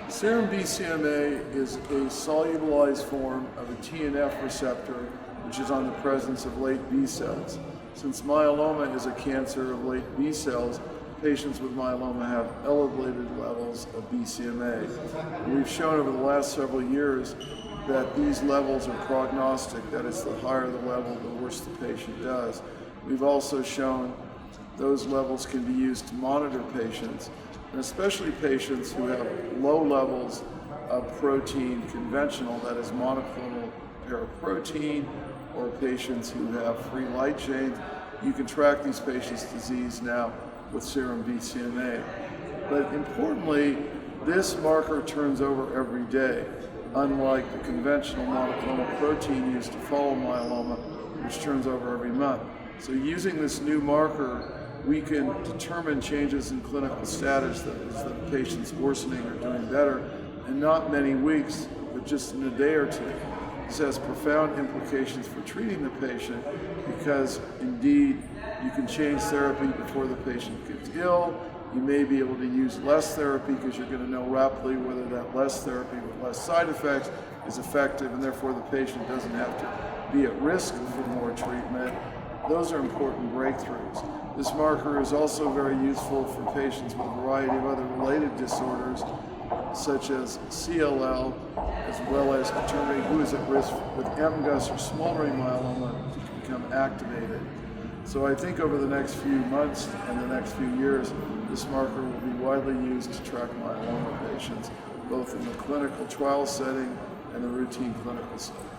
Serum BCMA is a solubilized form of a TNF receptor, which is on the presence of late B cells. Since myeloma is a cancer of late B cells, patients with myeloma have elevated levels of BCMA. And we've shown over the last several years that these levels are prognostic, that is, the higher the level, the worse the patient does. We've also shown those levels can be used to monitor patients, and especially patients who have low levels of protein conventional, that is monoclonal paraprotein, or patients who have free light chains. You can track these patients' disease now with serum BCMA. But importantly, this marker turns over every day, unlike the conventional monoclonal protein used to follow myeloma, which turns over every month. So using this new marker, we can determine changes in clinical status, that is, the patient's worsening or doing better, in not many weeks, but just in a day or two. This has profound implications for treating the patient because, indeed, you can change therapy before the patient gets ill. You may be able to use less therapy because you're going to know rapidly whether that less therapy with less side effects is effective, and therefore the patient doesn't have to be at risk for more treatment. Those are important breakthroughs. This marker is also very useful for patients with a variety of other related disorders, such as CLL, as well as determining who is at risk with MGUS or smoldering myeloma to become activated. So I think over the next few months and the next few years, this marker will be widely used to track myeloma patients, both in the clinical trial setting and the routine clinical setting.